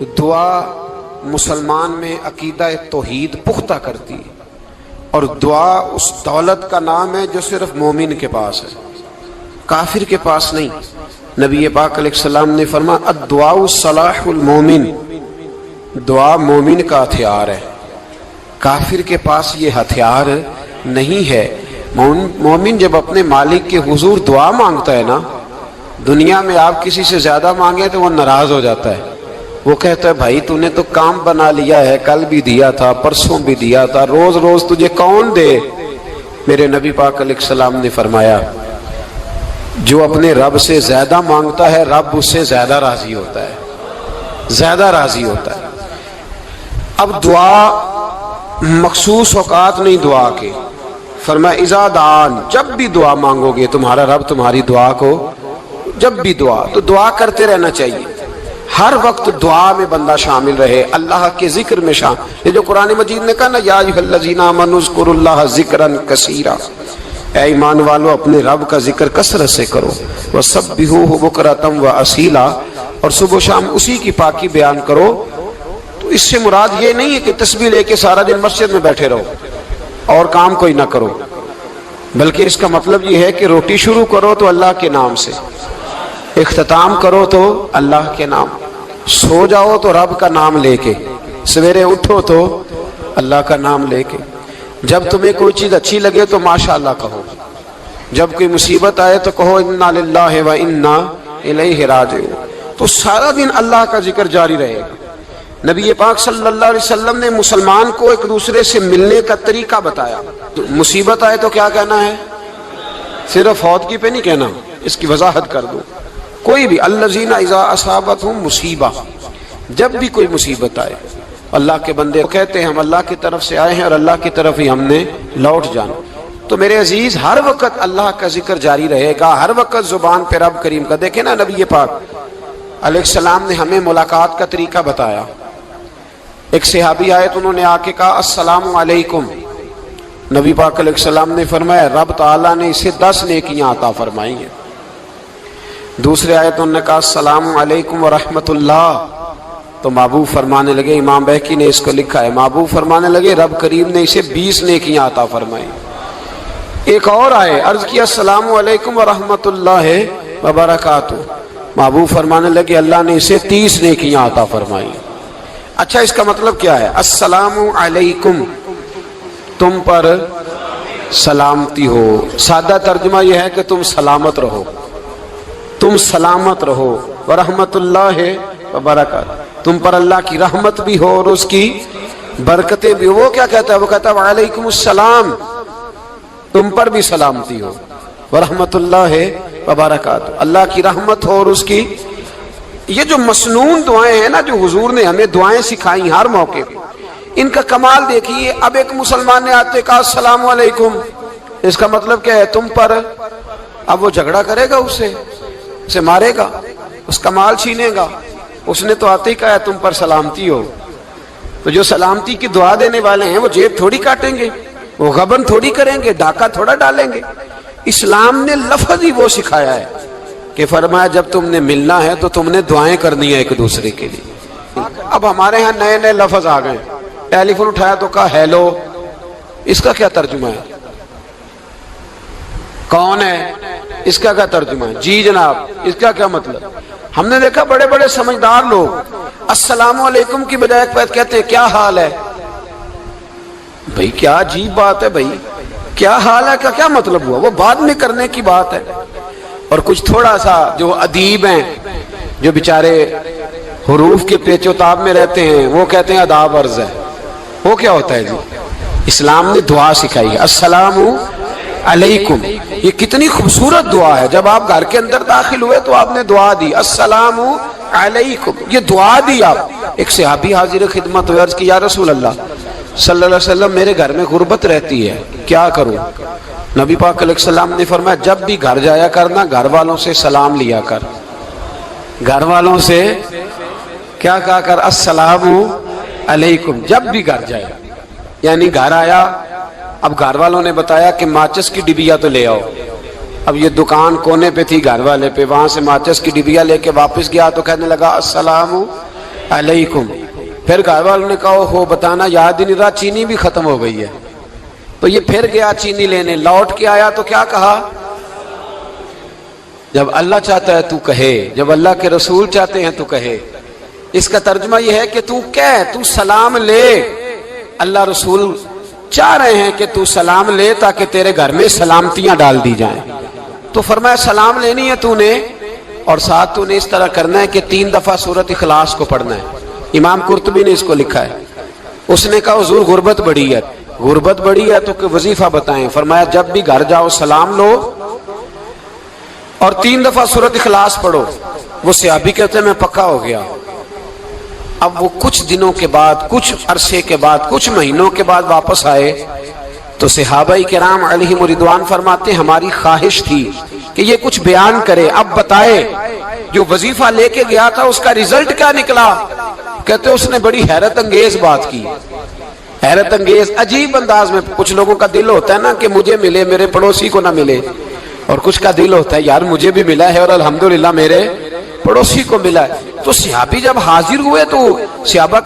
دعا مسلمان میں عقیدہ توحید پختہ کرتی ہے، اور دعا اس دولت کا نام ہے جو صرف مومن کے پاس ہے، کافر کے پاس نہیں۔ نبی پاک علیہ السلام نے فرمایا الدعاء صلاح المومن، دعا مومن کا ہتھیار ہے، کافر کے پاس یہ ہتھیار نہیں ہے۔ مومن جب اپنے مالک کے حضور دعا مانگتا ہے نا، دنیا میں آپ کسی سے زیادہ مانگیں تو وہ ناراض ہو جاتا ہے، وہ کہتا ہے بھائی تو نے تو کام بنا لیا ہے، کل بھی دیا تھا، پرسوں بھی دیا تھا، روز روز تجھے کون دے؟ میرے نبی پاک علیہ السلام نے فرمایا جو اپنے رب سے زیادہ مانگتا ہے رب اس سے زیادہ راضی ہوتا ہے، زیادہ راضی ہوتا ہے۔ اب دعا مخصوص اوقات نہیں دعا کے، فرمایا اذا دعان، جب بھی دعا مانگو گے تمہارا رب تمہاری دعا کو، جب بھی دعا تو دعا کرتے رہنا چاہیے، ہر وقت دعا میں بندہ شامل رہے، اللہ کے ذکر میں شامل۔ یہ جو قرآن مجید نے کہا نا یا ایھا الذین آمنوا اذکروا اللہ ذکرا کثیرا، اے ایمان والو اپنے رب کا ذکر کثرت سے کرو، وسبحوہ بکرۃ واصیلا، اور صبح و شام اسی کی پاکی بیان کرو۔ تو اس سے مراد یہ نہیں ہے کہ تسبیح لے کے سارا دن مسجد میں بیٹھے رہو اور کام کوئی نہ کرو، بلکہ اس کا مطلب یہ ہے کہ روٹی شروع کرو تو اللہ کے نام سے، اختتام کرو تو اللہ کے نام، سو جاؤ تو رب کا نام لے کے، سویرے اٹھو تو اللہ کا نام لے کے، جب تمہیں کوئی چیز اچھی لگے تو ماشاءاللہ کہو، جب کوئی مصیبت آئے تو کہو انا للہ و انا الیہ راجعون۔ تو سارا دن اللہ کا ذکر جاری رہے گا۔ نبی پاک صلی اللہ علیہ وسلم نے مسلمان کو ایک دوسرے سے ملنے کا طریقہ بتایا۔ مصیبت آئے تو کیا کہنا ہے؟ صرف فوت کی پہ نہیں کہنا، اس کی وضاحت کر دو۔ کوئی بھی الذین اذا اصابتہم مصیبہ، جب بھی کوئی مصیبت آئے اللہ کے بندے کہتے ہیں ہم اللہ کی طرف سے آئے ہیں اور اللہ کی طرف ہی ہم نے لوٹ جانا۔ تو میرے عزیز ہر وقت اللہ کا ذکر جاری رہے گا، ہر وقت زبان پہ رب کریم کا۔ دیکھیں نا نبی پاک علیہ السلام نے ہمیں ملاقات کا طریقہ بتایا۔ ایک صحابی آئے تو انہوں نے آ کے کہا السلام علیکم، نبی پاک علیہ السلام نے فرمایا رب تعالیٰ نے اسے 10 نیکیاں عطا فرمائی ہیں۔ دوسرے آئے تو انہوں نے کہا السلام علیکم ورحمۃ اللہ، تو محبوب فرمانے لگے، امام بہقی نے اس کو لکھا ہے، محبوب فرمانے لگے رب کریم نے اسے 20 نیکیاں عطا فرمائی۔ ایک اور آئے، عرض کیا السلام علیکم ورحمۃ اللہ وبرکاتہ، محبوب فرمانے لگے اللہ نے اسے 30 نیکیاں عطا فرمائی۔ اچھا اس کا مطلب کیا ہے؟ السلام علیکم، تم پر سلامتی ہو، سادہ ترجمہ یہ ہے کہ تم سلامت رہو، تم سلامت رہو، ورحمۃ اللہ وبرکاتہ، تم پر اللہ کی رحمت بھی ہو اور اس کی برکتیں بھی ہو۔ وہ کیا کہتا ہے؟ وہ کہتا ہے وعلیکم السلام، تم پر بھی سلامتی ہو، ورحمۃ اللہ وبرکاتہ، اللہ کی رحمت ہو اور اس کی۔ یہ جو مسنون دعائیں ہیں نا جو حضور نے ہمیں دعائیں سکھائی ہر موقع پہ، ان کا کمال دیکھیے۔ اب ایک مسلمان نے آتے کہا السلام علیکم، اس کا مطلب کیا ہے؟ تم پر۔ اب وہ جھگڑا کرے گا اسے مارے گا، اس کا مال چھینے گا؟ اس نے تو آتے ہی کہا ہے تم پر سلامتی ہو۔ تو جو سلامتی کی دعا دینے والے ہیں وہ جیب تھوڑی کاٹیں گے، وہ غبن تھوڑی کریں گے، ڈاکہ تھوڑا ڈالیں گے۔ اسلام نے لفظ ہی وہ سکھایا ہے کہ فرمایا جب تم نے ملنا ہے تو تم نے دعائیں کرنی ہیں ایک دوسرے کے لیے۔ اب ہمارے ہاں نئے نئے لفظ آ گئے، ٹیلی فون اٹھایا تو کہا ہیلو، اس کا کیا ترجمہ ہے؟ کون ہے؟ اس کا کیا ترجمہ ہے؟ جی جناب، اس کا کیا مطلب؟ ہم نے دیکھا بڑے بڑے سمجھدار لوگ السلام علیکم کی بجائے کہتے ہیں کیا حال ہے؟ بھئی کیا عجیب بات ہے، بھئی کیا حال ہے کا کیا مطلب ہوا؟ وہ بعد میں کرنے کی بات ہے۔ اور کچھ تھوڑا سا جو ادیب ہیں، جو بیچارے حروف کے پیچ و تاب میں رہتے ہیں، وہ کہتے ہیں آداب عرض ہے۔ وہ کیا ہوتا ہے جی؟ اسلام نے دعا سکھائی ہے السلام علیکم، یہ کتنی خوبصورت دعا ہے۔ جب آپ گھر کے اندر داخل ہوئے تو آپ نے دعا دی السلام علیکم، یہ دعا دی آپ۔ ایک صحابی حاضر خدمت ہوئے، عرض کی یا رسول اللہ صلی اللہ علیہ وسلم میرے گھر میں غربت رہتی ہے، کیا کروں؟ نبی پاک علیہ السلام نے فرمایا جب بھی گھر جایا کرنا گھر والوں سے سلام لیا کر، گھر والوں سے کیا کہا کر؟ السلام علیکم، جب بھی گھر جائے۔ یعنی گھر آیا، اب گھر والوں نے بتایا کہ ماچس کی ڈبیا تو لے آؤ۔ اب یہ دکان کونے پہ تھی گھر والے پہ، وہاں سے ماچس کی ڈبیا لے کے واپس گیا تو کہنے لگا السلام علیکم. پھر گھر والوں نے کہا ہو بتانا یاد ہی نہیں رہا, چینی بھی ختم ہو گئی ہے. تو یہ پھر گیا چینی لینے, لوٹ کے آیا تو کیا کہا؟ جب اللہ چاہتا ہے تو کہے, جب اللہ کے رسول چاہتے ہیں تو کہے. اس کا ترجمہ یہ ہے کہ تو کہہ, تو سلام لے. اللہ رسول چاہ رہے ہیں کہ تو سلام لے تاکہ تیرے گھر میں سلامتیاں ڈال دی جائیں. تو فرمایا سلام لینی ہے تو نے, اور ساتھ تو نے اس طرح کرنا ہے کہ 3 دفعہ سورۃ اخلاص کو پڑھنا ہے. امام قرطبی نے اس کو لکھا ہے. اس نے کہا حضور غربت بڑی ہے, غربت بڑی ہے تو کہ وظیفہ بتائیں. فرمایا جب بھی گھر جاؤ سلام لو اور 3 دفعہ سورۃ اخلاص پڑھو. وہ صحابی کہتے ہیں میں پکا ہو گیا. اب وہ کچھ دنوں کے بعد, کچھ عرصے کے بعد, کچھ مہینوں کے بعد واپس آئے تو صحابہ کرام علیہم رضوان فرماتے ہیں ہماری خواہش تھی کہ یہ کچھ بیان کرے, اب بتائے جو وظیفہ لے کے گیا تھا اس کا رزلٹ کیا نکلا. کہتے اس نے بڑی حیرت انگیز بات کی, حیرت انگیز عجیب انداز میں. کچھ لوگوں کا دل ہوتا ہے نا کہ مجھے ملے میرے پڑوسی کو نہ ملے, اور کچھ کا دل ہوتا ہے یار مجھے بھی ملا ہے اور الحمدللہ میرے پڑوسی کو ملا ہے. تو صحابی جب حاضر ہوئے تو صحابہ